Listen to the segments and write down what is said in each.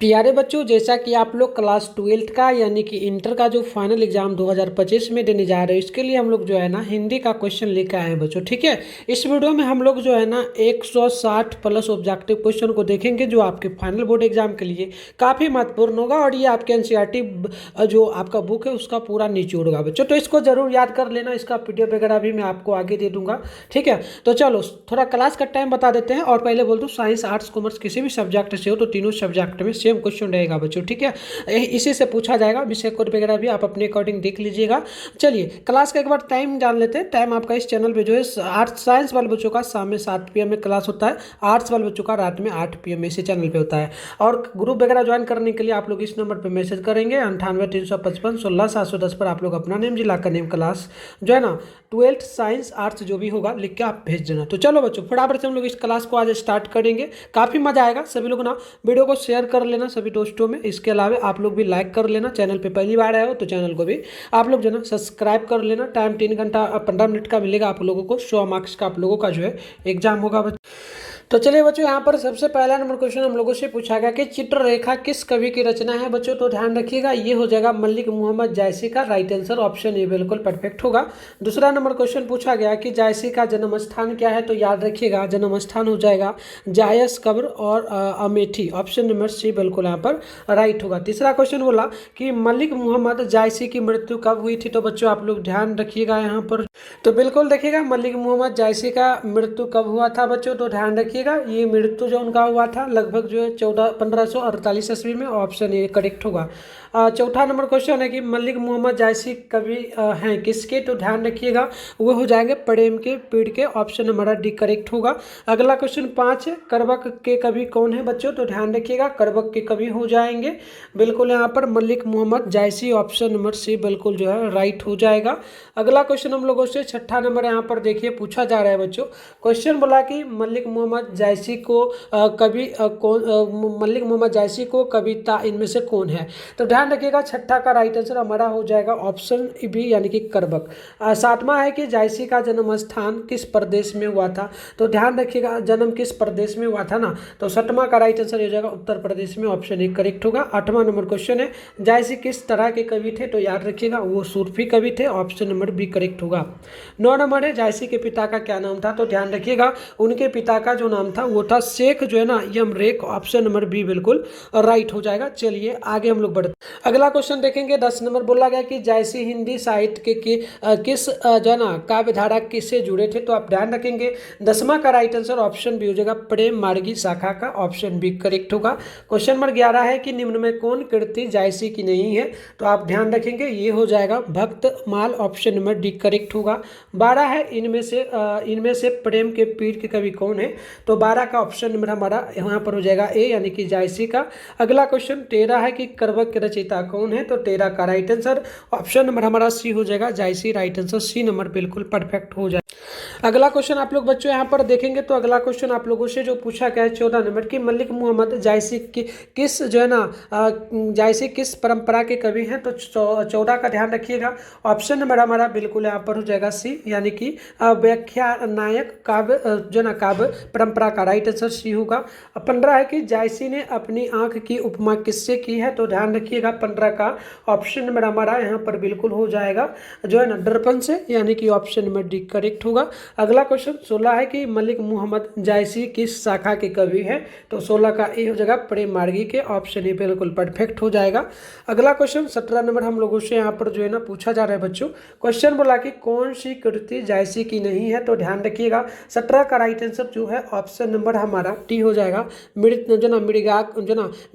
प्यारे बच्चों, जैसा कि आप लोग क्लास 12 का यानी कि इंटर का जो फाइनल एग्जाम 2025 में देने जा रहे हो, इसके लिए हम लोग जो है ना हिंदी का क्वेश्चन लेकर आए हैं बच्चों। ठीक है, इस वीडियो में हम लोग जो है ना 160 प्लस ऑब्जेक्टिव क्वेश्चन को देखेंगे जो आपके फाइनल बोर्ड एग्जाम के लिए काफ़ी महत्वपूर्ण होगा और ये आपके एनसीईआरटी जो आपका बुक है उसका पूरा निचोड़ होगा बच्चों। तो इसको जरूर याद कर लेना, इसका पीडीएफ वगैरह भी मैं आपको आगे दे दूंगा। ठीक है, तो चलो थोड़ा क्लास का टाइम बता देते हैं। और पहले बोल दूँ, साइंस आर्ट्स कॉमर्स किसी भी सब्जेक्ट से हो तो तीनों सब्जेक्ट में सेम क्वेश्चन रहेगा बच्चों। ठीक है, इसी से पूछा जाएगा। विषय कोड वगैरह भी आप अपने अकॉर्डिंग देख लीजिएगा। चलिए क्लास का एक बार टाइम जान लेते हैं। टाइम आपका इस चैनल पे जो है आर्ट्स साइंस वाले बच्चों का शाम में 7 PM में क्लास होता है, आर्ट्स वाले बच्चों का रात में 8 PM में इसी चैनल पे होता है। और ग्रुप वगैरह ज्वाइन करने के लिए आप लोग इस नंबर पर मैसेज करेंगे 98 355 16 710 पर। आप लोग अपना नेम, जिला का नेम, क्लास जो है ना 12th साइंस आर्ट्स जो भी होगा लिख के आप भेज देना। तो चलो बच्चों फटाफट से हम लोग इस क्लास को आज स्टार्ट करेंगे। काफ़ी मजा आएगा। सभी लोग ना वीडियो को शेयर कर लेना सभी दोस्तों में। इसके अलावा आप लोग भी लाइक कर लेना। चैनल पे पहली बार आए हो तो चैनल को भी आप लोग जो है ना सब्सक्राइब कर लेना। टाइम 3 घंटा 15 मिनट का मिलेगा आप लोगों को। 100 मार्क्स का आप लोगों का जो है एग्जाम होगा। तो चलिए बच्चों, यहाँ पर सबसे पहला नंबर क्वेश्चन हम लोगों से पूछा गया कि चित्ररेखा किस कवि की रचना है बच्चों। तो ध्यान रखिएगा, ये हो जाएगा मलिक मोहम्मद जायसी का। राइट आंसर ऑप्शन ए बिल्कुल परफेक्ट होगा। दूसरा नंबर क्वेश्चन पूछा गया कि जायसी का जन्म स्थान क्या है। तो याद रखिएगा जन्म स्थान हो जाएगा जायस कब्र और अमेठी। ऑप्शन नंबर सी बिल्कुल यहाँ पर राइट होगा। तीसरा क्वेश्चन बोला कि मलिक मोहम्मद जायसी की मृत्यु कब हुई थी। तो बच्चों आप लोग ध्यान रखिएगा यहाँ पर। तो बिल्कुल देखिएगा मलिक मोहम्मद जायसी का मृत्यु कब हुआ था बच्चों। तो ध्यान रखिएगा ये मृत्यु जो उनका हुआ था लगभग जो है 1548 ईस्वी में। ऑप्शन ए करेक्ट होगा। चौथा नंबर क्वेश्चन है कि मलिक मोहम्मद जायसी कवि हैं किसके। तो ध्यान रखिएगा वो हो जाएंगे प्रेम के पीड़ के। ऑप्शन हमारा डी करेक्ट होगा। अगला क्वेश्चन 5 है, करबक के कवि कौन है बच्चों। तो ध्यान रखिएगा करबक के कवि हो जाएंगे बिल्कुल यहाँ पर मलिक मोहम्मद जायसी। ऑप्शन नंबर सी बिल्कुल जो है राइट हो जाएगा। अगला क्वेश्चन हम लोगों से छठा नंबर यहाँ पर देखिए पूछा जा रहा है बच्चों। क्वेश्चन बोला कि मलिक मोहम्मद जायसी को कवि कौन, मलिक मोहम्मद जायसी को कविता इनमें से कौन है। तो ध्यान रखिएगा छठा का राइट आंसर हमारा हो जाएगा ऑप्शन बी यानी कि करबक। सातवां है कि जायसी का जन्म स्थान किस प्रदेश में हुआ था। तो ध्यान रखिएगा जन्म किस प्रदेश में हुआ था ना। तो छठवां का राइट आंसर हो जाएगा उत्तर प्रदेश में। ऑप्शन ए करेक्ट होगा। आठवां नंबर क्वेश्चन है जायसी किस तरह के कवि थे। तो याद रखिएगा वो सूफी कवि थे। ऑप्शन नंबर बी करेक्ट होगा। 9 नंबर है जायसी के पिता का क्या नाम था। तो ध्यान रखिएगा उनके पिता का जो नाम था वो था शेख जो है ना यमरेक। ऑप्शन नंबर बी बिल्कुल राइट हो जाएगा। चलिए आगे हम लोग बढ़ते। अगला क्वेश्चन देखेंगे 10 नंबर बोला गया कि जायसी हिंदी साहित्य के किस जो है ना काव्य धारा किससे जुड़े थे। तो आप ध्यान रखेंगे 10वां का राइट आंसर ऑप्शन बी हो जाएगा प्रेम मार्गी शाखा का। ऑप्शन बी करेक्ट होगा। क्वेश्चन नंबर 11 है कि निम्न में कौन कृति जायसी की नहीं है। तो आप ध्यान रखेंगे ये हो जाएगा भक्त माल। ऑप्शन नंबर डी करेक्ट होगा। 12 है इनमें से प्रेम के पीर के कवि कौन है। तो 12 का ऑप्शन नंबर हमारा यहाँ पर हो जाएगा ए यानी कि जायसी का। अगला क्वेश्चन 13 है कि करबक के रचयिता कौन है। तो 13 का राइट आंसर ऑप्शन नंबर हमारा सी हो जाएगा जायसी। राइट आंसर सी नंबर बिल्कुल परफेक्ट हो जाए। अगला क्वेश्चन आप लोग बच्चों यहाँ पर देखेंगे। तो अगला क्वेश्चन आप लोगों से जो पूछा गया है 14 नंबर की मलिक मोहम्मद जायसी की किस जो है ना जायसी किस परंपरा के कवि हैं। तो 14 का ध्यान रखिएगा ऑप्शन नंबर हमारा बिल्कुल यहाँ पर हो जाएगा सी यानी कि व्याख्या नायक काव्य जो ना काव्य परंपरा का। राइट आंसर सी होगा। 15 है कि जायसी ने अपनी आंख की उपमा किससे की है। तो ध्यान रखिएगा 15 का ऑप्शन नंबर हमारा यहाँ पर बिल्कुल हो जाएगा जो है ना दर्पण से यानी कि ऑप्शन नंबर डी करेक्ट होगा। अगला क्वेश्चन 16 है कि मलिक मोहम्मद जायसी किस शाखा के कवि है। तो 16 का ए हो जाएगा प्रेम मार्गी के। ऑप्शन ए बिल्कुल परफेक्ट हो जाएगा। अगला क्वेश्चन 17 नंबर हम लोगों से यहाँ पर जो है ना पूछा जा रहा है बच्चों। क्वेश्चन बोला कि कौन सी कृति जायसी की नहीं है। तो ध्यान रखिएगा 17 का राइट आंसर जो है ऑप्शन नंबर हमारा टी हो जाएगा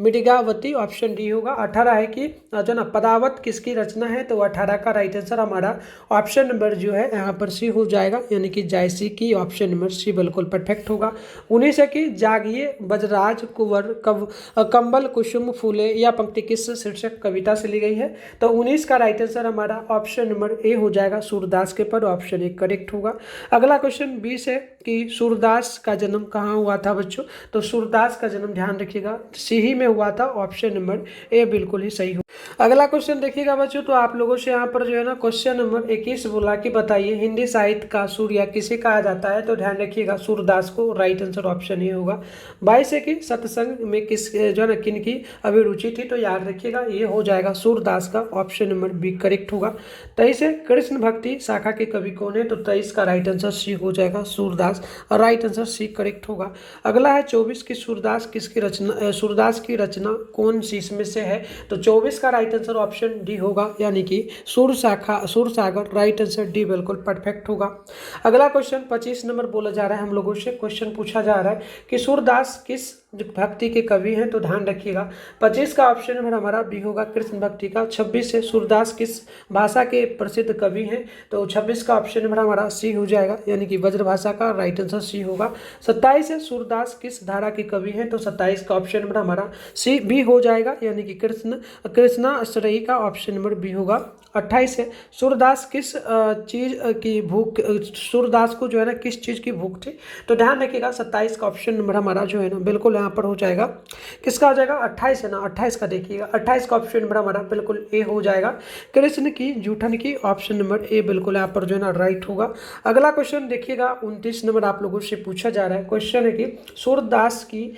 मिडिगावती। ऑप्शन डी होगा। 18 है कि जो ना पदावत किसकी रचना है। तो 18 का राइट आंसर हमारा ऑप्शन नंबर जो है यहाँ पर सी हो जाएगा यानी कि जायसी की। ऑप्शन नंबर सी बिल्कुल परफेक्ट होगा। 19 है कि जागिए बजराज कुंवर कंबल कुसुम फूले या पंक्ति किस शीर्षक कविता से ली गई है। तो 19 का राइट आंसर हमारा ऑप्शन नंबर ए हो जाएगा सूरदास के पद। ऑप्शन ए करेक्ट होगा। अगला क्वेश्चन 20 है कि सूरदास का जन्म कहाँ हुआ था बच्चों। तो सूरदास का जन्म ध्यान रखिएगा सिही में हुआ था। ऑप्शन नंबर ए बिल्कुल ही सही हो। अगला क्वेश्चन देखिएगा बच्चों। तो आप लोगों से यहाँ पर जो है ना क्वेश्चन नंबर 21 बोला कि बताइए हिंदी साहित्य का सूर्य किसे कहा जाता है, तो ध्यान रखिएगा सूरदास को। राइट आंसर ऑप्शन ए होगा। 22 है कि सत्संग में किस जो है ना किन की अभिरुचि थी, तो याद रखिएगा ये हो जाएगा सूरदास का, ऑप्शन नंबर बी करेक्ट होगा। 23 है कृष्ण भक्ति शाखा के कवि कौन है, तो 23 का राइट आंसर सी हो जाएगा सूरदास, और राइट आंसर सी करेक्ट होगा। अगला है 24 की सूरदास किसकी रचना, सूरदास की रचना कौन सी इसमें से है, तो 24 का राइट आंसर ऑप्शन डी होगा, यानी कि सूरसागर, राइट आंसर डी बिल्कुल परफेक्ट होगा। अगला क्वेश्चन 25 नंबर बोला जा रहा है हम लोगों से, क्वेश्चन पूछा जा रहा है कि सूरदास किस भक्ति के कवि हैं, तो ध्यान रखिएगा 25 का ऑप्शन नंबर हमारा बी होगा कृष्ण भक्ति का। 26 है सूरदास किस भाषा के प्रसिद्ध कवि हैं, तो 26 का ऑप्शन नंबर हमारा सी हो जाएगा, यानी कि ब्रज भाषा का, राइट आंसर सी होगा। 27 है सूरदास किस धारा के कवि हैं, तो 27 का ऑप्शन नंबर हमारा सी बी हो जाएगा, यानी कि कृष्णाश्रयी का ऑप्शन नंबर बी होगा। 28 है सूरदास किस चीज की भूख, सूरदास को जो है ना किस चीज की भूख थी, तो ध्यान रखिएगा 27 का ऑप्शन नंबर हमारा जो है ना बिल्कुल यहाँ पर हो जाएगा, किसका हो जाएगा 28 है ना, 28 का देखिएगा, 28 का ऑप्शन नंबर हमारा बिल्कुल ए हो जाएगा, कृष्ण की जूठन की, ऑप्शन नंबर ए बिल्कुल यहाँ पर जो है ना राइट होगा। अगला क्वेश्चन देखिएगा 29 नंबर आप लोगों से पूछा जा रहा है, क्वेश्चन है कि सूरदास की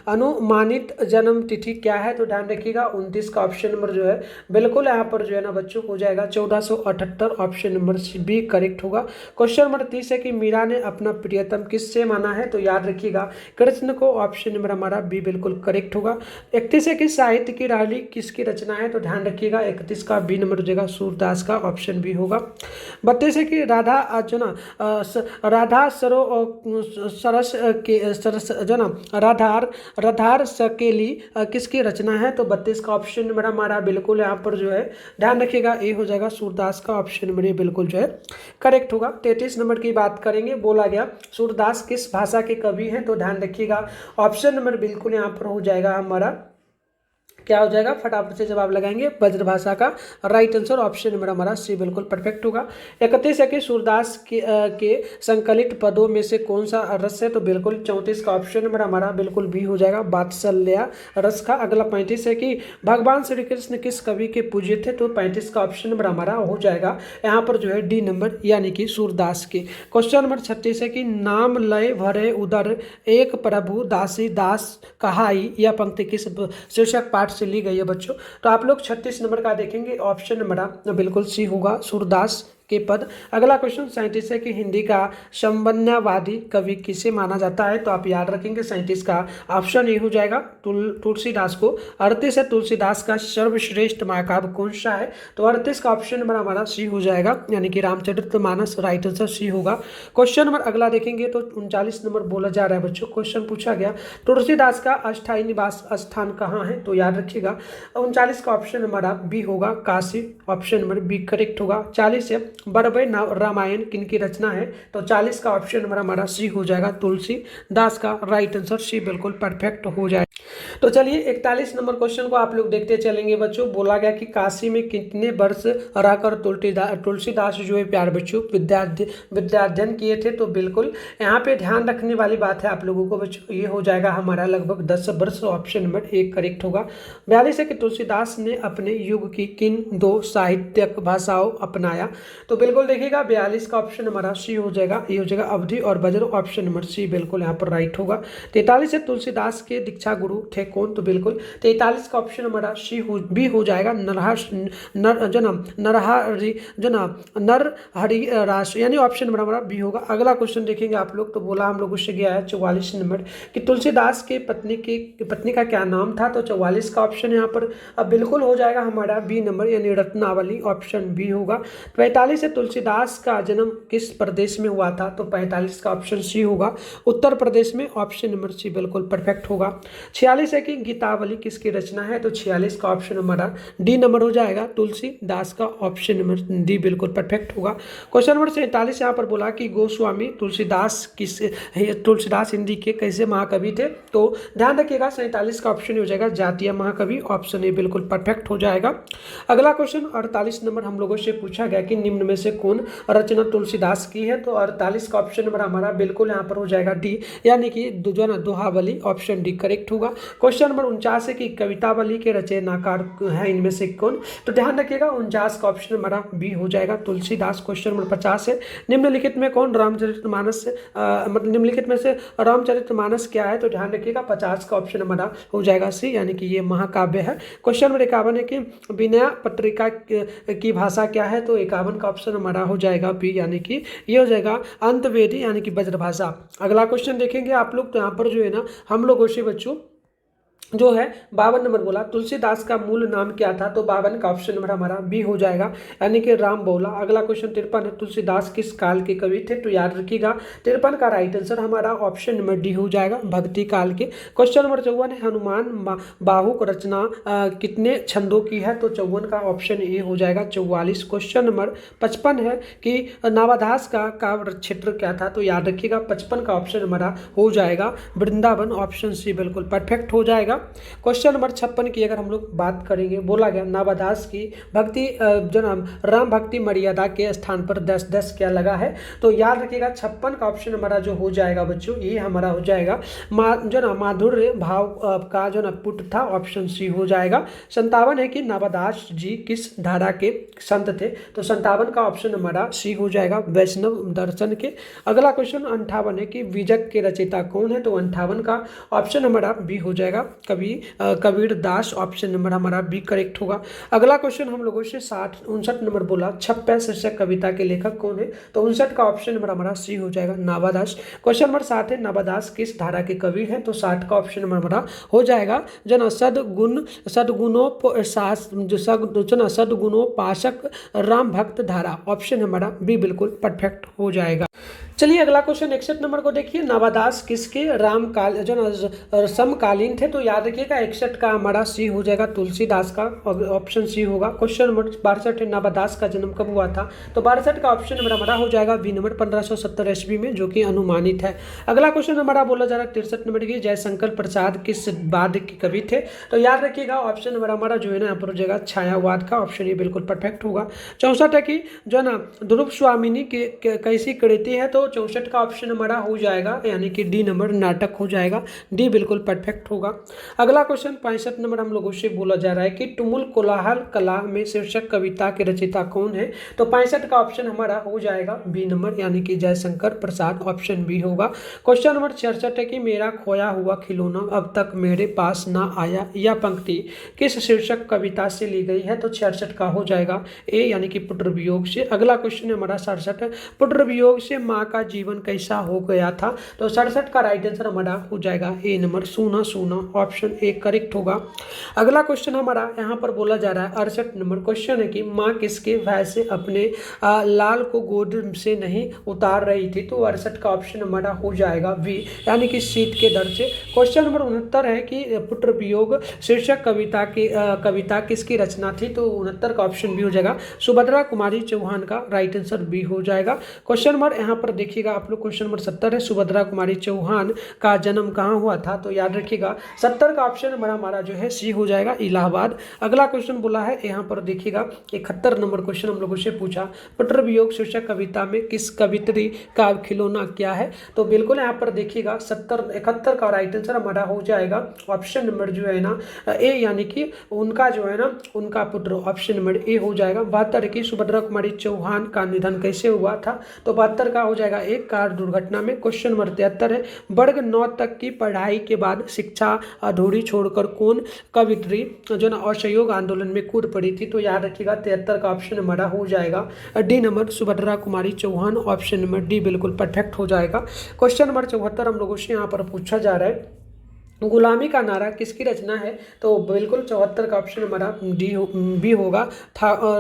अनुमानित जन्म तिथि क्या है, तो ध्यान रखिएगा 29 का ऑप्शन नंबर जो है बिल्कुल यहाँ पर जो है ना बच्चों हो जाएगा 1478, ऑप्शन नंबर बी करेक्ट होगा। क्वेश्चन नंबर 30 है कि मीरा ने अपना प्रियतम किससे माना है, तो याद रखिएगा कृष्ण को, ऑप्शन नंबर हमारा बी बिल्कुल करेक्ट होगा। 31 है कि साहित्य की राहली किसकी रचना है, तो ध्यान रखिएगा 31 का बी नंबर हो जाएगा सूरदास का, ऑप्शन बी होगा। 32 है कि राधा जो ना राधा सरस के सरस जो ना राधार सकेली किसकी रचना है, तो 32 का ऑप्शन नंबर हमारा बिल्कुल यहाँ पर जो है ध्यान रखिएगा ए हो जाएगा सूरदास का, ऑप्शन नंबर ए बिल्कुल जो है करेक्ट होगा। 33 नंबर की बात करेंगे, बोला गया सूरदास किस भाषा के कवि हैं, तो ध्यान रखिएगा ऑप्शन नंबर बिल्कुल यहाँ पर हो जाएगा हमारा, क्या हो जाएगा फटाफट से जवाब लगाएंगे, ब्रजभाषा का, राइट आंसर ऑप्शन नंबर हमारा सी बिल्कुल परफेक्ट होगा। 31 है कि सूरदास के संकलित पदों में से कौन सा रस है, तो बिल्कुल 34 का ऑप्शन नंबर हमारा बिल्कुल बी हो जाएगा, वात्सल्य रस का। अगला 35 है कि भगवान श्री कृष्ण किस कवि के पूज्य थे, तो 35 का ऑप्शन नंबर हमारा हो जाएगा यहाँ पर जो है डी नंबर, यानी कि सूरदास के। क्वेश्चन नंबर 36 है कि नाम लय भरे उदर एक प्रभु दासी दास कहाई, यह पंक्ति किस शीर्षक पाठ से ली गई है बच्चों, तो आप लोग 36 नंबर का देखेंगे, ऑप्शन नंबर बिल्कुल सी होगा सूरदास के पद। अगला क्वेश्चन 37 है कि हिंदी का संवन्यवादी कवि किसे माना जाता है, तो आप याद रखेंगे 37 का ऑप्शन ए हो जाएगा तुलसीदास को। 38 है तुलसीदास का सर्वश्रेष्ठ महाकाव्य कौन सा है, तो 38 का ऑप्शन नंबर हमारा सी हो जाएगा, यानी कि रामचरितमानस, राइट आंसर सी होगा। क्वेश्चन नंबर अगला देखेंगे तो 39 नंबर बोला जा रहा है बच्चों, क्वेश्चन पूछा गया तुलसीदास का अस्थायी निवास स्थान कहाँ है, तो याद रखिएगा 39 का ऑप्शन हमारा बी होगा काशी, ऑप्शन नंबर बी करेक्ट होगा। 40 है बरबई रामायण किनकी रचना है, तो 40 का ऑप्शन नंबर हमारा सी हो जाएगा तुलसीदास का, राइट आंसर सी बिल्कुल परफेक्ट हो जाएगा। तो चलिए 41 नंबर क्वेश्चन को आप लोग देखते चलेंगे बच्चों। बोला गया कि काशी में कितने वर्ष रहकर तुलसीदास जो है प्यार बच्चों विद्याध्ययन किए थे, तो बिल्कुल यहाँ पे ध्यान रखने वाली बात है आप लोगों को बच्चों, ये हो जाएगा हमारा लगभग 10 वर्ष, ऑप्शन नंबर 1 करेक्ट होगा। 42 है कि तुलसीदास ने अपने युग की किन 2 साहित्यिक भाषाओं अपनाया, तो बिल्कुल देखिएगा 42 का ऑप्शन हमारा सी हो जाएगा, ये हो जाएगा अवधी और ब्रज, ऑप्शन नंबर सी बिल्कुल यहाँ पर राइट होगा। 43 है तुलसीदास के दीक्षा गुरु थे कौन, तो बिल्कुल 43 का ऑप्शन हमारा सी बी हो जाएगा नरहरि रास, यानी ऑप्शन नंबर हमारा बी होगा। अगला क्वेश्चन देखेंगे आप लोग, तो बोला हम लोगों से गया है 44 नंबर कि तुलसीदास के पत्नी का क्या नाम था, तो 44 का ऑप्शन यहाँ पर अब बिल्कुल हो जाएगा हमारा बी नंबर, यानी रत्नावली, ऑप्शन बी होगा। 45 है तुलसीदास का जन्म किस प्रदेश में हुआ था, तो 45 का ऑप्शन सी होगा उत्तर प्रदेश में, ऑप्शन नंबर सी बिल्कुल परफेक्ट होगा। 46 है कि गीतावली किसकी रचना है, तो 46 का ऑप्शन हमारा डी नंबर हो जाएगा तुलसीदास का, ऑप्शन नंबर डी बिल्कुल परफेक्ट होगा। क्वेश्चन नंबर 47 यहाँ पर बोला कि गोस्वामी तुलसीदास हिंदी के कैसे महाकवि थे, तो ध्यान रखिएगा 47 का ऑप्शन हो जाएगा जातीय महाकवि, ऑप्शन ए बिल्कुल परफेक्ट हो जाएगा। अगला क्वेश्चन 48 नंबर हम लोगों से पूछा गया कि निम्न इनमें से कौन रचना तुलसीदास की है? तो 48 का ऑप्शन नंबर हमारा बिल्कुल यहाँ पर हो जाएगा डी, यानी कि जो ना दोहावली, ऑप्शन डी करेक्ट होगा। क्वेश्चन नंबर 49 है कि कवितावली के रचनाकार है इनमें से कौन? तो ध्यान रखिएगा 49 का ऑप्शन हमारा बी हो जाएगा तुलसीदास। क्वेश्चन नंबर 50 है निम्नलिखित में कौन रामचरितमानस मतलब निम्नलिखित में से रामचरितमानस क्या है? तो ध्यान रखिएगा 50 का ऑप्शन हमारा हो जाएगा सी, यानी कि ये महाकाव्य है। क्वेश्चन नंबर 51 है कि विनय पत्रिका की भाषा क्या है? तो 51 का ऑप्शन हमारा हो जाएगा बी, यानी कि ये हो जाएगा अंतवेदी, यानी कि ब्रजभाषा। अगला क्वेश्चन देखेंगे आप लोग, तो यहाँ पर जो है ना हम लोगों से बच्चों जो है 52 नंबर बोला तुलसीदास का मूल नाम क्या था? तो 52 का ऑप्शन नंबर हमारा बी हो जाएगा, यानी कि राम बोला। अगला क्वेश्चन 53 है तुलसीदास किस काल के कवि थे? तो याद रखिएगा 53 का राइट आंसर हमारा ऑप्शन नंबर डी हो जाएगा, भक्ति काल के। क्वेश्चन नंबर 54 है हनुमान बाहुक रचना कितने छंदों की है? तो 54 का ऑप्शन ए हो जाएगा 44। क्वेश्चन नंबर 55 है कि नवादास का काव्य क्षेत्र क्या था? तो याद रखिएगा 55 का ऑप्शन हमारा हो जाएगा वृंदावन, ऑप्शन सी बिल्कुल परफेक्ट हो जाएगा। क्वेश्चन नंबर 56 की अगर हम लोग बात करेंगे, बोला गया नवादास की भक्ति जो राम भक्ति मर्यादा के स्थान पर 10-10 क्या लगा है? तो याद रखिएगा 56 का ऑप्शन हमारा जो हो जाएगा बच्चों ये हमारा हो जाएगा जो ना माधुर्य भाव का जो ना पुट था, ऑप्शन सी हो जाएगा। 57 है कि नवादास जी किस धारा के संत थे? तो 57 का ऑप्शन हमारा सी हो जाएगा वैष्णव दर्शन के। अगला क्वेश्चन 58 है कि विजक के रचयिता कौन है? तो 58 का ऑप्शन हमारा बी हो जाएगा कबीर दास, ऑप्शन नंबर हमारा बी करेक्ट होगा। अगला क्वेश्चन हम लोगों से 59 नंबर बोला छप्पन शीर्षक कविता के लेखक कौन है? तो 59 का ऑप्शन नंबर हमारा सी हो जाएगा नवादास। क्वेश्चन नंबर 60 है नवादास किस धारा के कवि है? तो 60 का ऑप्शन नंबर हमारा हो जाएगा जन सदगुणोपासक राम भक्त धारा, ऑप्शन हमारा बी बिल्कुल परफेक्ट हो जाएगा। चलिए अगला क्वेश्चन 61 नंबर को देखिए, नवादास किसके रामकाल जो समकालीन थे? तो याद रखिएगा 61 का हमारा सी हो जाएगा तुलसीदास का, ऑप्शन सी होगा। क्वेश्चन नंबर 62 है नवादास का जन्म कब हुआ था? तो 62 का ऑप्शन नंबर हमारा हो जाएगा बी नंबर 1570 ईस्वी में, जो कि अनुमानित है। अगला क्वेश्चन हमारा बोला जा रहा है 63 नंबर की जयशंकर प्रसाद किस वाद के कवि थे? तो याद रखिएगा ऑप्शन नंबर हमारा जो है ना यहाँ पर हो जाएगा छायावाद का, ऑप्शन ये बिल्कुल परफेक्ट होगा। 64 है कि जो है ना ध्रुव स्वामिनी कैसी कृति है? तो 64 का ऑप्शन हमारा हो जाएगा, यानी कि डी नंबर नाटक हो जाएगा, डी बिल्कुल परफेक्ट होगा। अगला क्वेश्चन 65 नंबर हम लोगों से बोला जा रहा है कि तुमुल कोलाहल कला में शीर्षक कविता के रचयिता कौन है? तो 65 का ऑप्शन हमारा हो जाएगा बी नंबर, यानी कि जयशंकर प्रसाद, ऑप्शन बी होगा। क्वेश्चन नंबर 66 है कि मेरा खोया हुआ खिलौना अब तक मेरे पास ना आया, यह पंक्ति किस शीर्षक कविता से ली गई है? तो 66 का हो जाएगा ए, यानी कि पुत्रवियोग से। अगला क्वेश्चन हमारा 67 है पुत्रवियोग से माँ का जीवन कैसा हो गया था? तो 67 का राइट आंसर हमारा हो जाएगा ए नंबर सूना सूना, ऑप्शन ए करेक्ट होगा। अगला क्वेश्चन हमारा यहाँ पर बोला जा रहा है 68 नंबर क्वेश्चन है कि माँ किसके भय से अपने लाल को गोद से नहीं उतार रही थी? तो 68 का ऑप्शन हमारा हो जाएगा बी, यानी कि शीत के दर से। क्वेश्चन नंबर 69 है कि पुत्र वियोग शीर्षक कविता किसकी रचना थी? तो 69 का ऑप्शन बी हो जाएगा सुभद्रा कुमारी चौहान का, राइट आंसर बी हो जाएगा। क्वेश्चन नंबर यहाँ पर देखिएगा आप लोग, क्वेश्चन नंबर 70 है सुभद्रा कुमारी चौहान का जन्म कहाँ हुआ था? तो याद रखिएगा 70 का ऑप्शन हमारा जो है सी हो जाएगा इलाहाबाद। अगला क्वेश्चन बोला है यहाँ पर देखिएगा 71 नंबर क्वेश्चन हम लोगों से पूछा पुत्र वियोग शीर्षक कविता में किस कवित्री का खिलौना क्या है? तो बिल्कुल यहाँ पर देखिएगा 71 का राइट आंसर हमारा हो जाएगा ऑप्शन नंबर जो है ना ए, यानी कि उनका जो है ना उनका पुत्र, ऑप्शन नंबर ए हो जाएगा। 72 की सुभद्रा कुमारी चौहान का निधन कैसे हुआ था? तो 72 का हो जाएगा एक कार दुर्घटना में। क्वेश्चन नंबर 73 है वर्ग 9 तक की पढ़ाई के बाद शिक्षा अधूरी छोड़कर कौन कवित्री जो ना असहयोग आंदोलन में कूद पड़ी थी? तो याद रखिएगा 73 का ऑप्शन हमारा हो जाएगा D number Subhadra Kumari Chauhan, option number D बिल्कुल परफेक्ट हो जाएगा। क्वेश्चन नंबर 74 हम लोगों से यहाँ पर पूछा जा रहा है गुलामी का नारा किसकी रचना है? तो बिल्कुल 74 का ऑप्शन हमारा बी होगा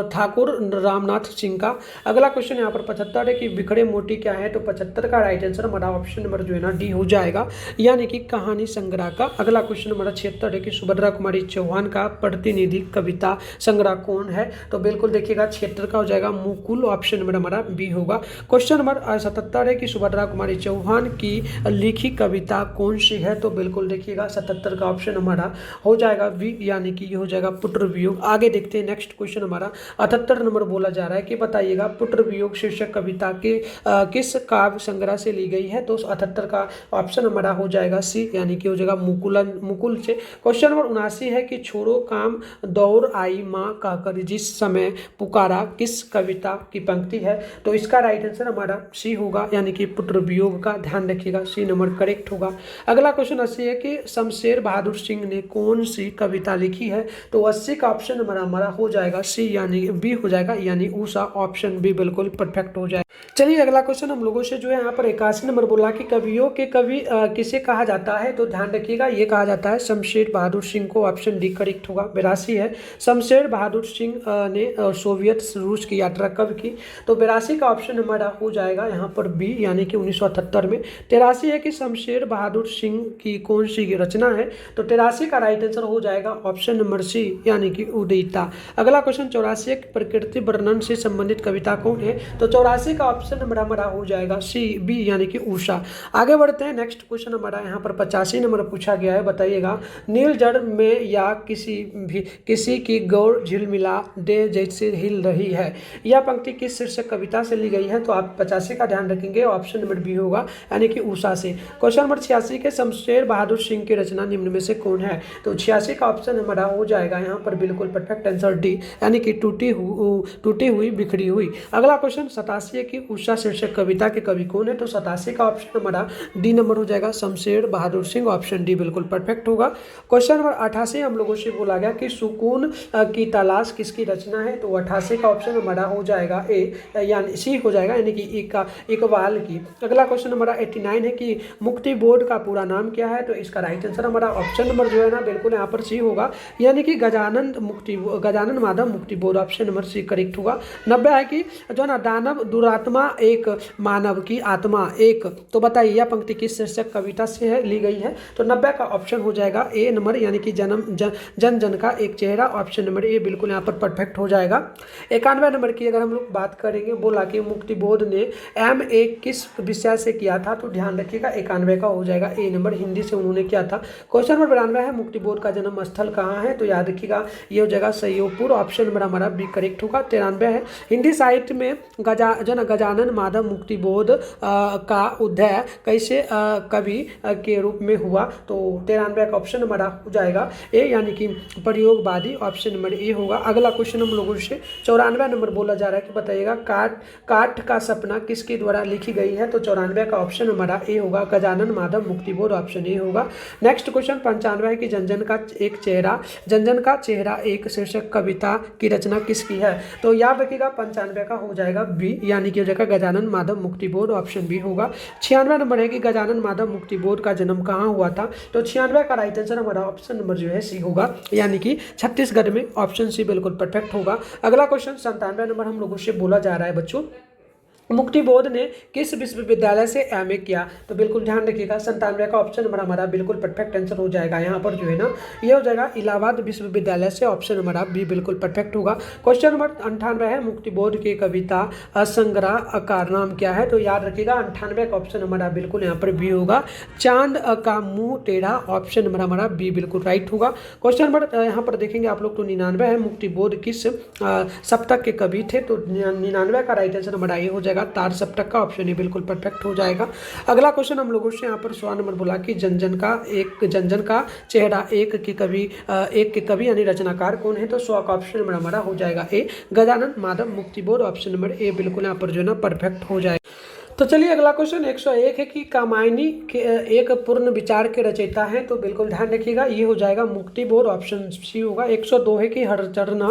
ठाकुर रामनाथ सिंह का। अगला क्वेश्चन यहाँ पर 75 है कि बिखरे मोती क्या है? तो 75 का राइट आंसर हमारा ऑप्शन नंबर जो है ना डी हो जाएगा, यानी कि कहानी संग्रह का। अगला क्वेश्चन हमारा 76 है कि सुभद्रा कुमारी चौहान का प्रतिनिधि कविता संग्रह कौन है? तो बिल्कुल देखिएगा 76 का हो जाएगा मुकुल, ऑप्शन नंबर हमारा बी होगा। क्वेश्चन नंबर 77 है कि सुभद्रा कुमारी चौहान की लिखी कविता कौन सी है? तो बिल्कुल देखिए रखिएगा 77 का ऑप्शन हमारा हो जाएगा वी, यानी कि ये हो जाएगा पुत्र वियोग। आगे देखते हैं नेक्स्ट क्वेश्चन हमारा 78 नंबर बोला जा रहा है कि बताइएगा पुत्र वियोग शीर्षक कविता के किस काव्य संग्रह से ली गई है। तो 78 का ऑप्शन हमारा हो जाएगा सी, यानी कि हो जाएगा मुकुल से। क्वेश्चन नंबर 79 है कि छोड़ो काम दौड़ आई माँ कहकर जिस समय पुकारा किस कविता की पंक्ति है। तो इसका राइट आंसर हमारा सी होगा, यानी कि पुत्र वियोग का। ध्यान रखिएगा सी नंबर करेक्ट होगा। अगला क्वेश्चन 80 है कि शमशेर बहादुर सिंह ने कौन सी कविता लिखी है। तो 80 का ऑप्शन हमारा हो जाएगा सी, यानी बी हो जाएगा, यानी उषा। ऑप्शन बी बिल्कुल परफेक्ट हो जाएगा। चलिए अगला क्वेश्चन हम लोगों से जो है यहाँ पर 81 नंबर बोला कि कवियों के कवि किसे कहा जाता है। तो ध्यान रखिएगा ये कहा जाता है शमशेर बहादुर सिंह को। ऑप्शन डी करेक्ट होगा। 82 है शमशेर बहादुर सिंह ने सोवियत रूस की यात्रा कब की। तो 82 का ऑप्शन हमारा हो जाएगा यहाँ पर बी, यानी कि 1978 में। 83 है कि शमशेर बहादुर सिंह की कौन सी रचना है। तो 83 का राइट आंसर हो जाएगा ऑप्शन नंबर सी, यानी कि उदयिता। अगला क्वेश्चन 84 है कि प्रकृति वर्णन से संबंधित कविता कौन है। तो 84 का ऑप्शन हमारा हो जाएगा सी, बी, यानी कि उषा। आगे बढ़ते हैं नेक्स्ट क्वेश्चन हमारा यहाँ पर 85 नंबर पूछा गया है। बताइएगा नील जड़ में या किसी की गौर झिलमिला दे जैसे हिल रही है, यह पंक्ति किस शीर्षक कविता से ली गई है। तो आप 85 का ध्यान रखेंगे, ऑप्शन नंबर बी होगा, यानी कि उषा से। क्वेश्चन नंबर 86 के शमशेर बहादुर सिंह की रचना निम्न में से कौन है। तो 86 का ऑप्शन हमारा हो जाएगा यहाँ पर बिल्कुल परफेक्ट आंसर डी, यानी कि टूटी हुई बिखरी हुई। अगला क्वेश्चन 87 है कि उषा शीर्षक कविता के कवि कौन है। तो 87 का ऑप्शन हमारा डी नंबर हो जाएगा शमशेर बहादुर सिंह। ऑप्शन डी बिल्कुल परफेक्ट होगा। क्वेश्चन नंबर 88 हम लोगों से बोला गया कि सुकून की तलाश किसकी रचना है। तो 88 का ऑप्शन हमारा हो जाएगा ए, यानी सी हो जाएगा, यानी कि इकबाल की। अगला क्वेश्चन हमारा 89 है कि मुक्ति बोध का पूरा नाम क्या है। तो इसका राइट आंसर हमारा ऑप्शन नंबर जो है ना बिल्कुल यहाँ पर सी होगा, यानी कि गजानन माधव मुक्ति बोध। ऑप्शन नंबर सी करेक्ट होगा। 90 है कि जो ना दानव दुरात्मा एक मानव की आत्मा एक। तो बताइए यह पंक्ति किस शीर्षक कविता से ली गई है। तो 90 का ऑप्शन हो जाएगा ए नंबर, यानी कि जन जन का एक चेहरा। ऑप्शन नंबर ए बिल्कुल यहाँ पर परफेक्ट हो जाएगा। 91 नंबर की अगर हम लोग बात करेंगे, बोला कि मुक्तिबोध ने MA किस विषय से किया था। तो ध्यान रखिएगा 91 का हो जाएगा ए नंबर, हिंदी से उन्होंने किया था। क्वेश्चन नंबर 92 है मुक्तिबोध का जन्म स्थल कहाँ है। तो याद रखिएगा ये हो जाएगा सयोपुर। ऑप्शन नंबर हमारा बी करेक्ट होगा। 93 है हिंदी साहित्य में गजानन माधव मुक्तिबोध का उदय कैसे कवि के रूप में हुआ। तो 93 का ऑप्शन हमारा हो जाएगा ए, यानी कि प्रयोगवादी। ऑप्शन नंबर ए होगा। अगला क्वेश्चन हम लोगों से 94 नंबर बोला जा रहा है कि बताइएगा काट का सपना किसके द्वारा लिखी गई है। तो 94 का ऑप्शन हमारा ए होगा, गजानन माधव मुक्तिबोध। ऑप्शन ए होगा। नेक्स्ट क्वेश्चन 95 है कि जनजन का चेहरा एक शीर्षक कविता की रचना किसकी है। तो याद रखिएगा 95 का हो जाएगा बी, यानी कि हो जाएगा गजानन माधव मुक्तिबोध। ऑप्शन बी होगा। 96 नंबर है कि गजानन माधव मुक्तिबोध का जन्म कहाँ हुआ था। तो 96 का राइट आंसर हमारा ऑप्शन नंबर जो है सी होगा, यानी कि छत्तीसगढ़ में। ऑप्शन सी बिल्कुल परफेक्ट होगा। अगला क्वेश्चन 97 नंबर हम लोगों से बोला जा रहा है बच्चों, मुक्तिबोध ने किस विश्वविद्यालय से MA किया। तो बिल्कुल ध्यान रखिएगा 97 का ऑप्शन हमारा बिल्कुल परफेक्ट आंसर हो जाएगा। यहाँ पर जो है ना ये हो जाएगा इलाहाबाद विश्वविद्यालय से। ऑप्शन हमारा बी बिल्कुल परफेक्ट होगा। क्वेश्चन नंबर 98 है मुक्तिबोध के कविता संग्रह का नाम क्या है। तो याद रखिएगा 98 का ऑप्शन हमारा बिल्कुल यहाँ पर बी होगा, चांद का मुंह टेढ़ा। ऑप्शन नंबर हमारा बी बिल्कुल राइट होगा। क्वेश्चन नंबर यहाँ पर देखेंगे आप लोग तो 99 है मुक्तिबोध किस सप्तक के कवि थे। तो 99 का राइट आंसर हमारा ये हो जाएगा तार सप्तक का। ऑप्शन ये बिल्कुल परफेक्ट हो जाएगा। अगला क्वेश्चन हम लोगों से यहाँ पर 100 नंबर बोला कि जनजन का चेहरा एक के कवि यानी रचनाकार कौन है। तो 100 का ऑप्शन नंबर हमारा हो जाएगा A, Gajanan Madhav Muktibodh. Option number A बिल्कुल यहाँ पर जो है ना परफेक्ट हो जाएगा। तो चलिए अगला क्वेश्चन 101 है कि कामायनी के एक पूर्ण विचार के रचयिता हैं। तो बिल्कुल ध्यान रखिएगा ये हो जाएगा मुक्तिबोध। ऑप्शन सी होगा। 102 है कि हरचरना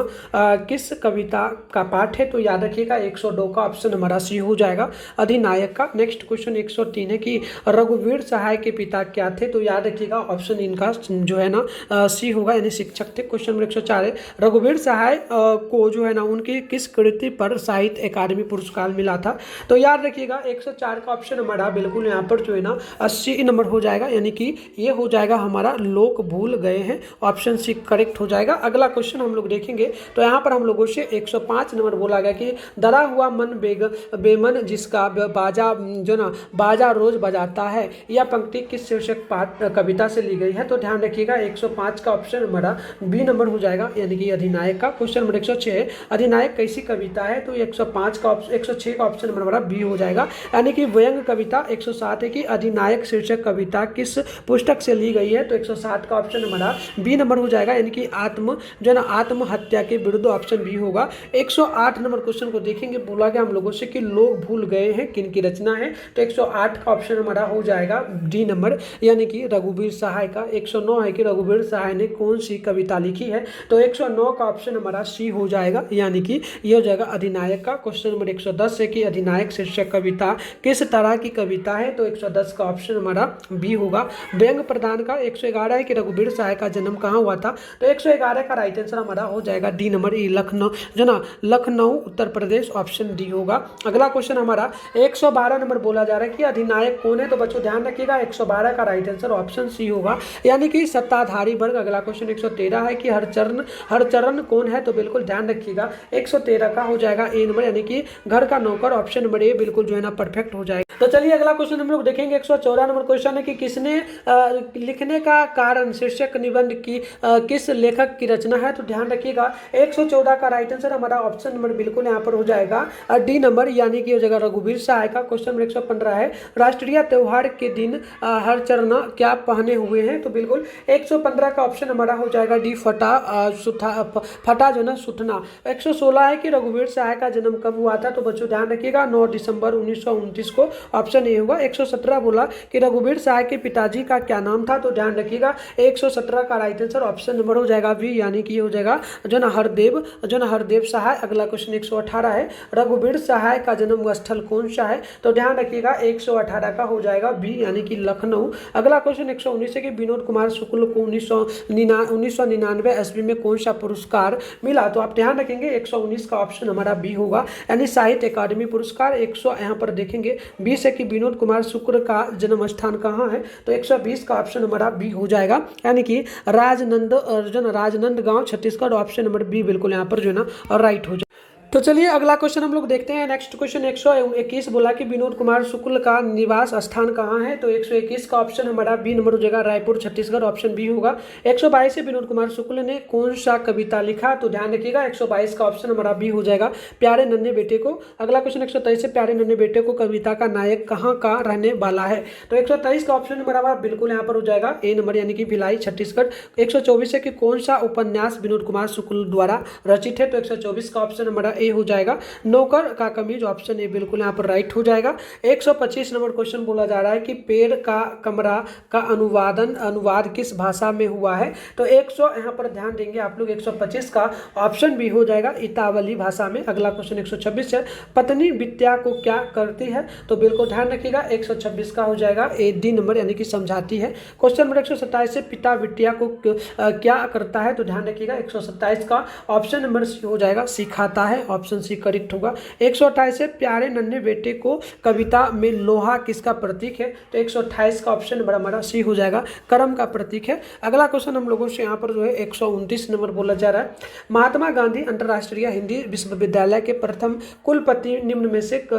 किस कविता का पाठ है। तो याद रखिएगा 102 का ऑप्शन हमारा सी हो जाएगा, अधिनायक का। नेक्स्ट क्वेश्चन 103 है कि रघुवीर सहाय के पिता क्या थे। तो याद रखिएगा ऑप्शन इनका जो है ना सी होगा, यानी शिक्षक थे। क्वेश्चन नंबर 104 है रघुवीर सहाय को जो है ना उनकी किस कृति पर साहित्य अकादमी पुरस्कार मिला था। तो याद रखिएगा 104 का ऑप्शन हमारा बिल्कुल यहाँ पर जो है ना 80 नंबर हो जाएगा, यानी कि ये हो जाएगा हमारा लोग भूल गए हैं, ऑप्शन सी करेक्ट हो जाएगा। अगला क्वेश्चन हम लोग देखेंगे तो यहाँ पर हम लोगों से 105 नंबर बोला गया कि डरा हुआ मन बेमन जिसका बाजा जो ना बाजा रोज बजाता है, यह पंक्ति किस शीर्षक पाठ कविता से ली गई है। तो ध्यान रखिएगा 105 का ऑप्शन हमारा बी नंबर हो जाएगा, यानी कि अधिनायक का। क्वेश्चन नंबर 106 अधिनायक कैसी कविता है, तो 105 का 106 का ऑप्शन नंबर हमारा बी हो जाएगा, यानी कि व्यंग कविता। 107 है कि अधिनायक शीर्षक कविता किस पुस्तक से ली गई है, तो 107 का ऑप्शन हमारा बी नंबर हो जाएगा, यानी कि आत्महत्या के विरुद्ध ऑप्शन बी होगा। 108 नंबर क्वेश्चन को देखेंगे, बोला गया हम लोगों से कि लोग भूल गए हैं किन की रचना है, तो 108 का ऑप्शन हमारा हो जाएगा डी नंबर, यानी कि रघुवीर सहाय का। 109 है कि रघुवीर सहाय ने कौन सी कविता लिखी है, तो 109 का ऑप्शन हमारा सी हो जाएगा, यानी कि यह हो जाएगा अधिनायक का। क्वेश्चन नंबर 110 है कि अधिनायक शीर्षक कविता किस तरह की कविता है, तो 110 का ऑप्शन हमारा बी होगा। व्यंग प्रदान का 111 है कि रघुवीर सहाय का जन्म कहाँ हुआ था, तो 111 का राइट आंसर हमारा हो जाएगा डी नंबर, लखनऊ जो ना लखनऊ उत्तर प्रदेश, ऑप्शन डी होगा। अगला क्वेश्चन हमारा 112 नंबर बोला जा रहा है कि अधिनायक कौन है, तो बच्चों ध्यान रखिएगा 112 का राइट आंसर ऑप्शन सी होगा, यानी कि सत्ताधारी वर्ग। अगला क्वेश्चन 113 है कि हर चरण कौन है, तो बिल्कुल ध्यान रखिएगा 113 का हो जाएगा ए नंबर, यानी कि घर का नौकर, ऑप्शन नंबर ए बिल्कुल जो है ना परफेक्ट हो जाएगा। तो चलिए अगला क्वेश्चन हम लोग देखेंगे 114 नंबर क्वेश्चन है कि किसने लिखने का कारण शीर्षक निबंध की किस लेखक की रचना है, तो ध्यान रखिएगा 114 का राइट आंसर हमारा ऑप्शन नंबर बिल्कुल यहाँ पर हो जाएगा डी नंबर, यानी कि हो जाएगा रघुवीर सहाय का। क्वेश्चन नंबर 115 है राष्ट्रीय त्योहार के दिन हर चरण क्या पहने हुए हैं, तो बिल्कुल 115 का ऑप्शन हमारा हो जाएगा डी फटा जो ना सुथना। 116 है कि रघुवीर सहाय का जन्म कब हुआ था, तो बच्चों ध्यान रखिएगा 9 दिसंबर 1929 को, ऑप्शन ए होगा। 117 बोला कि रघुवीर सहाय के पिताजी का क्या नाम था, तो ध्यान रखिएगा 117 का राइट आंसर ऑप्शन नंबर हो जाएगा बी, यानी कि ये हो जाएगा जो ना हरदेव सहाय। अगला क्वेश्चन 118 है रघुवीर सहाय का जन्म स्थल कौन सा है, तो ध्यान रखिएगा 118 का हो जाएगा बी, यानी कि लखनऊ। अगला क्वेश्चन 119 है कि विनोद कुमार शुक्ल को 1999 ईस्वी में कौन सा पुरस्कार मिला, तो आप ध्यान रखेंगे 119 का ऑप्शन हमारा बी होगा, यानी साहित्य अकादमी पुरस्कार। 100 यहाँ पर देखेंगे 20 है कि विनोद कुमार शुक्ल का जन्म स्थान कहाँ है, तो 120 का ऑप्शन हमारा बी हो जाएगा, यानी कि Rajnandgaon Chhattisgarh, option number B बिल्कुल यहाँ पर जो है ना राइट हो जाए। तो चलिए अगला क्वेश्चन हम लोग देखते हैं। नेक्स्ट क्वेश्चन 121 बोला कि विनोद कुमार शुक्ल का निवास स्थान कहाँ है, तो 121 का ऑप्शन हमारा बी नंबर हो जाएगा रायपुर छत्तीसगढ़, ऑप्शन बी होगा। 122 से विनोद कुमार शुक्ल ने कौन सा कविता लिखा, तो ध्यान रखिएगा 122 का ऑप्शन हमारा बी हो जाएगा प्यारे नन्हे बेटे को। अगला क्वेश्चन 123 से प्यारे नन्हे बेटे को कविता का नायक कहाँ का रहने वाला है, तो 123 का ऑप्शन हमारा बिल्कुल यहाँ पर हो जाएगा ए नंबर, यानी कि भिलाई छत्तीसगढ़। 124 है कि कौन सा उपन्यास विनोद कुमार शुक्ल द्वारा रचित है, तो 124 का ऑप्शन हमारा ए हो जाएगा नौकर का कमीज, ऑप्शन ए बिल्कुल यहाँ पर राइट हो जाएगा। 125 नंबर क्वेश्चन बोला जा रहा है कि पेड़ का कमरा का अनुवाद किस भाषा में हुआ है, तो 100 यहाँ पर ध्यान देंगे आप लोग 125 का ऑप्शन भी हो जाएगा इतावली भाषा में। अगला क्वेश्चन 126 है पत्नी विद्या को क्या करती है, तो बिल्कुल ध्यान रखिएगा 126 का हो जाएगा ए डी नंबर, यानी कि समझाती है। क्वेश्चन नंबर 127 से पिता विद्या को क्या करता है, तो ध्यान रखिएगा 127 का ऑप्शन नंबर सी हो जाएगा सिखाता है, ऑप्शन सी करेक्ट होगा। 128 से प्यारे नन्हे बेटे को कविता में लोहा किसका प्रतीक है, तो 128 का ऑप्शन नंबर हमारा सी हो जाएगा कर्म का प्रतीक है। अगला क्वेश्चन हम लोगों से यहाँ पर जो है 129 नंबर बोला जा रहा है महात्मा गांधी अंतर्राष्ट्रीय हिंदी विश्वविद्यालय के प्रथम कुलपति निम्न में से जो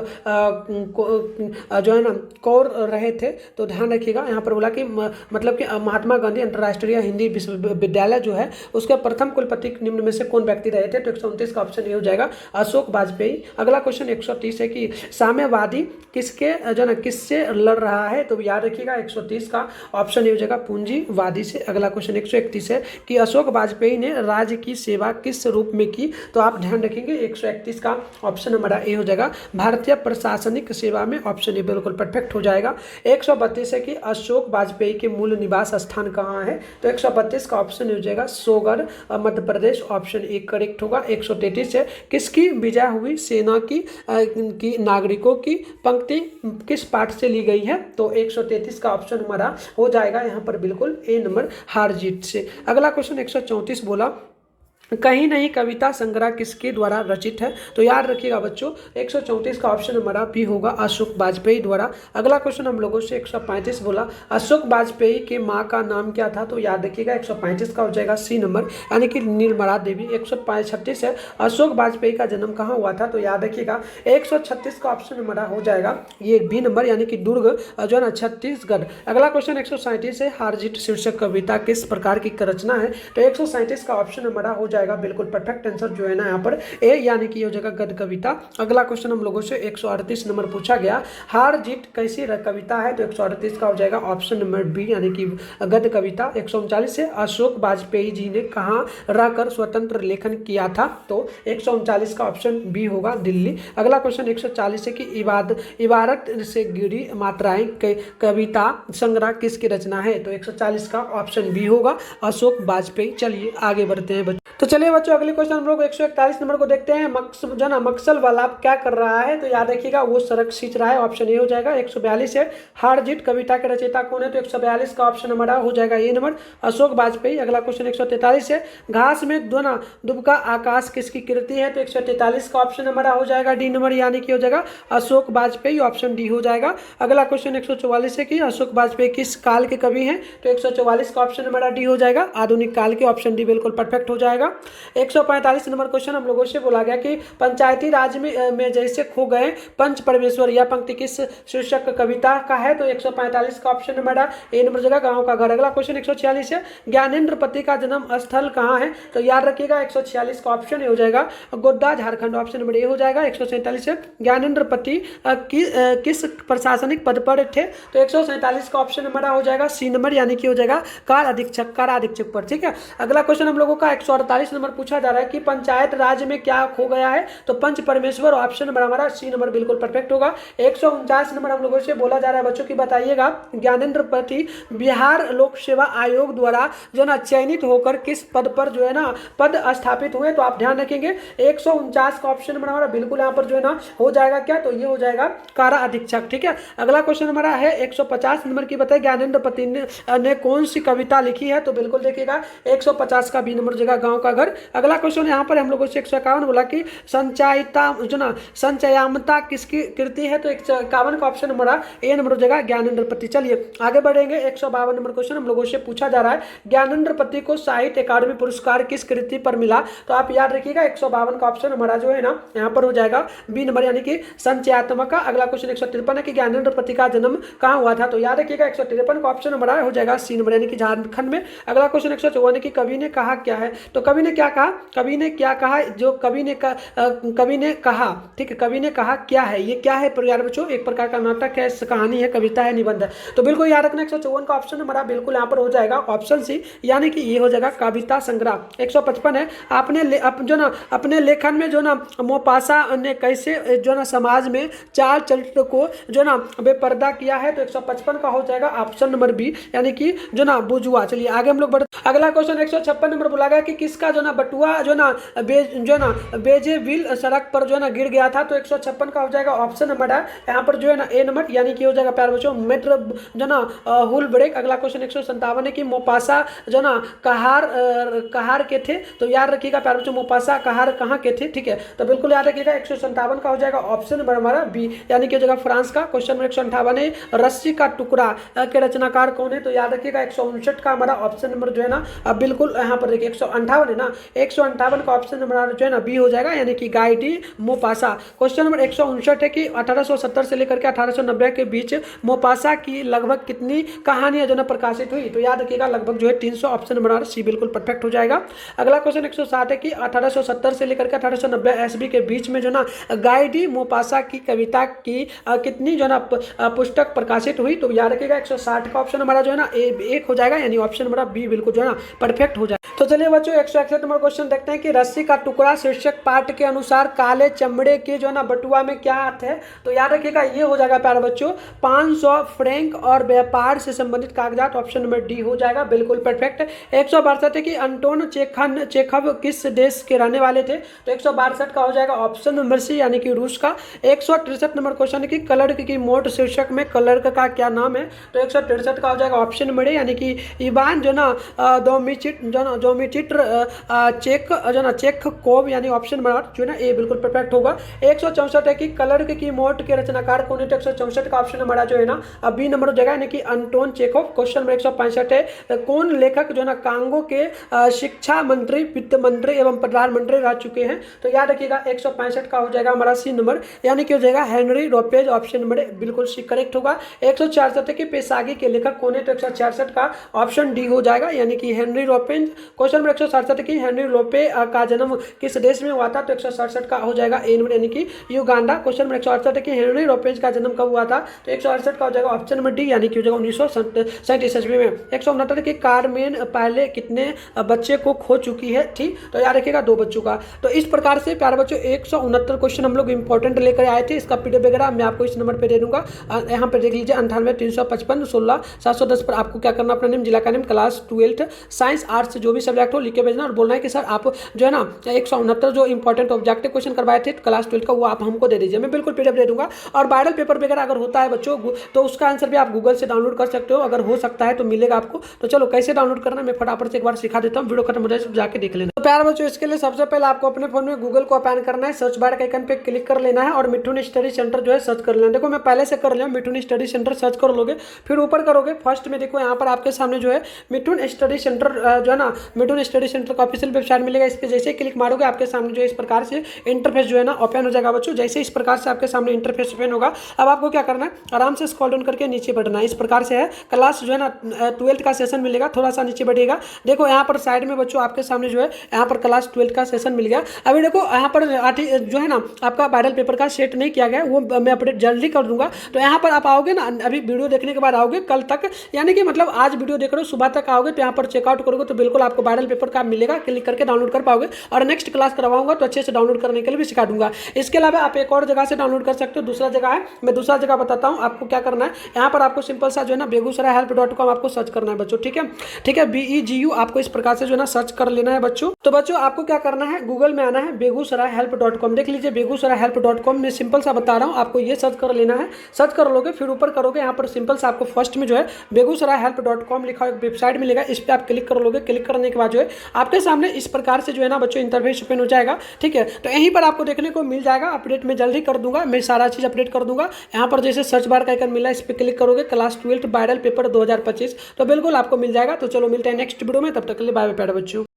है ना कौन रहे थे, तो ध्यान रखिएगा यहाँ पर बोला कि मतलब कि महात्मा गांधी अंतर्राष्ट्रीय हिंदी विश्वविद्यालय जो है उसके प्रथम कुलपति निम्न में से कौन व्यक्ति रहे थे, तो 129 का ऑप्शन ये हो जाएगा अशोक वाजपेयी। अगला क्वेश्चन 130 है कि साम्यवादी किससे लड़ रहा है, तो याद रखिएगा 130 का ऑप्शन ये हो जाएगा पूंजीवादी से। अगला क्वेश्चन 131 है कि अशोक वाजपेयी ने राज्य की सेवा किस रूप में की, तो आप ध्यान रखेंगे 131 का ऑप्शन हमारा ए हो जाएगा भारतीय प्रशासनिक सेवा में, ऑप्शन ए बिल्कुल परफेक्ट हो जाएगा। 132 है कि अशोक वाजपेयी के मूल निवास स्थान कहाँ है, तो 132 का ऑप्शन हो जाएगा सोगर Madhya Pradesh, option A correct होगा। 133 है किसकी विजय हुई सेना की नागरिकों की पंक्ति किस पाठ से ली गई है, तो 133 का ऑप्शन हमारा हो जाएगा यहाँ पर बिल्कुल ए नंबर हार जीत से। अगला क्वेश्चन 134 बोला कहीं नहीं कविता संग्रह किसके द्वारा रचित है? तो याद रखिएगा बच्चों 134 का ऑप्शन हमारा बी होगा, अशोक वाजपेयी द्वारा। अगला क्वेश्चन हम लोगों से 135 बोला, अशोक वाजपेयी के माँ का नाम क्या था? तो याद रखिएगा 135 का हो जाएगा सी नंबर, यानी कि निर्मला देवी। 136 है, अशोक वाजपेयी का जन्म कहाँ हुआ था? तो याद रखिएगा 136 का ऑप्शन हमारा हो जाएगा ये बी नंबर, यानी कि दुर्ग जो है ना छत्तीसगढ़। अगला क्वेश्चन 137 है, हारजीत शीर्षक कविता किस प्रकार की रचना है? तो 137 का ऑप्शन हमारा हो जाएगा बिल्कुल परफेक्ट आंसर जो है ना यहाँ पर ए, यानी कि हो जाएगा गद्य कविता। अगला क्वेश्चन हम लोगों से 138 नंबर पूछा गया, हार जीत कैसी कविता है? तो 138 का हो जाएगा ऑप्शन नंबर बी, यानी कि गद्य कविता। 139 से अशोक वाजपेयी जी ने कहाँ रहकर स्वतंत्र लेखन किया था? तो 139 का ऑप्शन बी होगा, दिल्ली। अगला क्वेश्चन 140 है कि इबारत से जुड़ी मात्राएं कविता संग्रह किसकी रचना है? तो 140 का ऑप्शन बी होगा, अशोक वाजपेयी। चलिए आगे बढ़ते हैं बच्चों। तो चलिए बच्चों अगले क्वेश्चन हम लोग 141 नंबर को देखते हैं। जो ना मक्सल वाला क्या कर रहा है? तो याद रखिएगा वो सड़क सींच रहा है, ऑप्शन ए हो जाएगा। 142 है, हारजीत कविता के रचयिता कौन है? तो 142 का ऑप्शन हमारा हो जाएगा ए नंबर, अशोक वाजपेयी। अगला क्वेश्चन 143 है, घास में दोना दुबका आकाश किसकी कृति है? तो 143 का ऑप्शन हमारा हो जाएगा डी नंबर, यानी कि हो जाएगा अशोक वाजपेयी, ऑप्शन डी हो जाएगा। अगला क्वेश्चन 144 है कि अशोक वाजपेयी किस काल के कवि हैं? तो 144 का ऑप्शन हमारा डी हो जाएगा, आधुनिक काल के, ऑप्शन डी बिल्कुल परफेक्ट हो जाएगा। 145 नंबर क्वेश्चन हम लोगों से बोला गया कि पंचायती राज में जैसे खो गए पंच परमेश्वर, यह पंक्ति किस शीर्षक कविता का है? तो 145 का ऑप्शन हमारा ए नंबर जगह गांव का घर। अगला क्वेश्चन 146 है, ज्ञानेंद्र पति का जन्म स्थल कहाँ है? तो याद रखिएगा 146 का ऑप्शन ए हो जाएगा गोड्डा झारखंड, ऑप्शन नंबर ए हो जाएगा। 147 है, ज्ञानेंद्र पति किस प्रशासनिक पद पर थे? तो 147 का ऑप्शन हमारा हो जाएगा सी नंबर, यानी कि हो जाएगा कारा अधीक्षक पर। ठीक है, अगला क्वेश्चन हम लोगों का 148 नंबर पूछा जा रहा है कि पंचायत राज में क्या खो गया है? तो पंच परमेश्वर, ऑप्शन नंबर हमारा सी नंबर बिल्कुल परफेक्ट होगा। 149 नंबर हम लोगों से बोला जा रहा है बच्चों की बताइएगा, ज्ञानेंद्र पति बिहार लोक सेवा आयोग द्वारा जो ना चयनित होकर किस पद पर जो है ना पद स्थापित हुए? तो आप ध्यान रखेंगे 149 का ऑप्शन नंबर हमारा बिल्कुल यहाँ पर जो है ना हो जाएगा क्या? तो ये हो जाएगा कारा अधीक्षक। ठीक है, अगला क्वेश्चन हमारा है 150 नंबर की बताइए, ज्ञानेंद्र पति ने कौन सी कविता लिखी है? तो बिल्कुल देखिएगा 150 का बी नंबर जगह गांव का घर। अगला क्वेश्चन यहाँ पर हम लोगों से 151 बोला कि संचयिता जो ना संचयामता किसकी कृति है? तो 151 का ऑप्शन हमारा ए नंबर जगह ज्ञानेंद्र पति। चलिए आगे बढ़ेंगे। 152 नंबर क्वेश्चन हम लोगों से पूछा जा रहा है, ज्ञानेंद्र पति को साहित्य अकादमी पुरस्कार किस कृति पर मिला? तो आप याद रखिएगा 152 का ऑप्शन हमारा जो है ना यहाँ पर हो जाएगा बी नंबर, यानी कि संचयात्मक का। अगला क्वेश्चन 153 है कि ज्ञानेंद्र पति का जन्म कहाँ हुआ था? तो याद रखिएगा 153 का ऑप्शन हमारा हो जाएगा सी नंबर, यानी कि झारखंड में। अगला क्वेश्चन 154 है कि कवि ने कहा क्या है? तो कवि ने क्या कहा? कवि ने क्या कहा? जो कवि ने कहा, ठीक है, कवि ने कहा क्या है? ये क्या है यार बच्चों? एक प्रकार का नाटक है, कहानी है, कविता है, निबंध है। तो बिल्कुल याद रखना 154 का ऑप्शन हमारा बिल्कुल यहाँ पर हो जाएगा ऑप्शन सी, यानी कि ये हो जाएगा कविता संग्रह। 155 है, आपने जो ना अपने लेखन में जो ना मोपासा ने कैसे जो ना समाज में चार चरित्र को जो ना बेपर्दा किया है? तो 155 का हो जाएगा ऑप्शन नंबर बी, यानी कि जो ना बुजुआ। चलिए आगे हम लोग बढ़ते। अगला क्वेश्चन 156 नंबर बोला गया कि किसका जो ना बटुआ जो ना बेजेविल सड़क पर जो ना गिर गया था? तो 156 का हो जाएगा ऑप्शन नंबर है यहाँ पर जो है ना ए नंबर, यानी कि हो जाएगा प्यार बच्चों मेट्रो जो ना हुल ब्रेक। अगला क्वेश्चन 157 है कि मोपासा जो ना कहार के थे? तो याद रखिएगा प्यार बच्चों मोपासा कहार कहाँ के थे? ठीक है, तो बिल्कुल याद रखिएगा 157 का हो जाएगा ऑप्शन नंबर हमारा बी, यानी कि हो जाएगा फ्रांस का। क्वेश्चन नंबर 158 है, रस्सी का टुकड़ा के रचनाकार कौन है? तो याद रखिएगा 159 का हमारा ऑप्शन नंबर जो है ना अब बिल्कुल यहाँ पर देखिए 158 है ना, 158 का ऑप्शन नंबर जो है ना बी हो जाएगा, यानी कि गाई डी मोपासा। क्वेश्चन नंबर 159 है कि 1870 से लेकर के 1890 के बीच मोपासा की लगभग कितनी कहानियां जो ना प्रकाशित हुई? तो याद रखिएगा लगभग जो है 300, ऑप्शन नंबर सी बिल्कुल परफेक्ट हो जाएगा। अगला क्वेश्चन 160 है कि 1870 से लेकर के 1890 ईस्वी के बीच में जो ना गाई डी मोपासा की कविता की कितनी जो ना पुस्तक प्रकाशित हुई? तो याद रखिएगा 160 का ऑप्शन हमारा जो है ना एक हो जाएगा, यानी ऑप्शन हमारा बी बिल्कुल जो है ना परफेक्ट हो जाएगा। तो चलिए बच्चों 161 नंबर क्वेश्चन देखते हैं कि रस्सी का टुकड़ा शीर्षक पाठ के अनुसार काले चमड़े के जो ना बटुआ में क्या अर्थ है? तो याद रखिएगा ये हो जाएगा प्यारे बच्चों 500 फ्रैंक और व्यापार से संबंधित कागजात, ऑप्शन नंबर डी हो जाएगा बिल्कुल परफेक्ट। 162 है कि अंटोन चेखव किस देश के रहने वाले थे? तो 162 का हो जाएगा ऑप्शन नंबर सी, यानी कि रूस का। 163 नंबर क्वेश्चन है कि क्लर्क की मोट शीर्षक में क्लर्क का क्या नाम है? तो 163 का हो जाएगा ऑप्शन नंबर ए, यानी कि इवान जो ना डोमिचिटर चेक जो है ना चेक कोव यानी ऑप्शन नंबर जो है ना ये बिल्कुल परफेक्ट होगा। 164 है कि कलर के कीबोर्ड के रचनाकार कौन है, तो 164 का ऑप्शन हमारा जो है ना बी नंबर हो जाएगा यानी कि अंटोन चेखोव। क्वेश्चन नंबर 165 है कौन लेखक जो है ना कांगो के शिक्षा मंत्री, वित्त मंत्री एवं प्रधानमंत्री रह चुके हैं, तो याद रखिएगा 165 का हो जाएगा हमारा सी नंबर यानी कि हो जाएगा हेनरी लोपेज, ऑप्शन नंबर बिल्कुल सी करेक्ट होगा। 166 है कि पेशागी के लेखक कौन है, तो 166 का ऑप्शन डी हो जाएगा यानी कि हेनरी लोपेज। क्वेश्चन नंबर 167 की हेनरी लोपे का जन्म किस देश में हुआ था, तो 167 का हो जाएगा ए नंबर यानी कि युगांडा। क्वेश्चन नंबर 168 की हेनरी लोपेज का जन्म कब हुआ था, तो 168 का हो जाएगा ऑप्शन नंबर डी यानी कि हो जाएगा 1937 ईस्वी में। 169 की कारमेन पहले कितने बच्चे को खो चुकी है, ठीक, तो याद रखिएगा 2 बच्चों का। तो इस प्रकार से प्यारे बच्चों 169 क्वेश्चन हम लोग इंपॉर्टेंट लेकर आए थे। इसका पीडीएफ वगैरह मैं आपको इस नंबर पर दे दूंगा, यहाँ पर देख लीजिए 98 355 16 710 पर आपको क्या करना, अपना नेम, जिला का नेम, क्लास 12 साइंस आर्ट्स जो भी सब्जेक्ट हो लिख के भेजना और बोलना है कि सर आप जो है ना 169 जो इंपॉर्टेंट ऑब्जेक्टिव क्वेश्चन करवाए थे क्लास 12 का वो आप हमको दे दीजिए, मैं बिल्कुल पीडीएफ दे दूंगा। और वायरल पेपर वगैरह अगर होता है बच्चों तो उसका आंसर भी आप गूगल से डाउनलोड कर सकते हो, अगर हो सकता है तो मिलेगा आपको। तो चलो कैसे डाउनलोड करना मैं फटाफट से एक बार सिखा देता हूँ, वीडियो खत्म हो जाए जाके देख लेना। तो प्यारे बच्चों इसके लिए सबसे पहले आपको अपने फोन में गूगल को ओपन करना है, सर्च बार के आइकन पे क्लिक कर लेना है और मिठुन स्टडी सेंटर जो है सर्च कर लेना। देखो मैं पहले से कर लिया, मिठुन स्टडी सेंटर सर्च कर लोगे, फिर ऊपर करोगे फर्स्ट में देखो यहाँ पर आपके सामने जो है मिठुन स्टडी सेंटर जो है ना मिठुन स्टडी सेंटर का ऑफिशियल वेबसाइट मिलेगा। इसके जैसे क्लिक मारोगे आपके सामने जो है इस प्रकार से इंटरफेस जो है ना ओपन हो जाएगा बच्चों। जैसे इस प्रकार से आपके सामने इंटरफेस ओपन होगा, अब आपको क्या करना है, आराम से स्क्रॉल डाउन करके नीचे बढ़ना है। इस प्रकार से है क्लास जो है ना 12 का सेशन मिलेगा, थोड़ा सा नीचे बढ़िएगा। देखो यहाँ पर साइड में बच्चों आपके सामने जो है यहाँ पर क्लास 12 का सेशन मिल गया। अभी देखो यहाँ पर जो है ना आपका वायरल पेपर का सेट नहीं किया गया, वो मैं अपडेट जल्दी कर दूंगा। तो यहाँ पर आप आओगे ना, अभी वीडियो देखने के बाद आओगे कल तक, यानी कि मतलब आज वीडियो देख रहे हो सुबह तक आओगे तो यहाँ पर चेकआउट करोगे तो बिल्कुल आपको वायरल पेपर का मिलेगा, क्लिक करके डाउनलोड कर पाओगे। और नेक्स्ट क्लास करवाऊंगा तो अच्छे से डाउनलोड करने के लिए भी सिखा दूंगा। इसके अलावा आप एक और जगह से डाउनलोड कर सकते हो, दूसरा जगह है, मैं दूसरा जगह बताता हूँ आपको क्या करना है। यहाँ पर आपको सिंपल सा जो है ना बेगूसराय help.com आपको सर्च करना है बच्चों, ठीक है, ठीक है, BEGU आपको इस प्रकार से जो है ना सर्च कर लेना है बच्चों। तो बच्चों आपको क्या करना है, गूगल में आना है बेगूसराय help.com, देख लीजिए बेगूसराय help.com में सिंपल सा बता रहा हूँ आपको, ये सर्च कर लेना है। सर्च कर लोगे फिर ऊपर करोगे, यहाँ पर सिंपल सा आपको फर्स्ट में जो है बेगूसराय help.com लिखा एक वेबसाइट मिलेगा, इस पर आप क्लिक कर लोगे। क्लिक करने के बाद जो है आपके सामने इस प्रकार से जो है ना बच्चों इंटरफेस ओपन हो जाएगा, ठीक है। तो यहीं पर आपको देखने को मिल जाएगा, अपडेट में जल्दी कर दूंगा, मैं सारा चीज अपडेट कर दूंगा। यहाँ पर जैसे सर्च बार का आइकन मिला है, इस पर क्लिक करोगे क्लास 12 वायरल पेपर 2025, तो बिल्कुल आपको मिल जाएगा। तो चलो मिलते हैं नेक्स्ट वीडियो में, तब तक के लिए बाय बाय प्यारे बच्चों।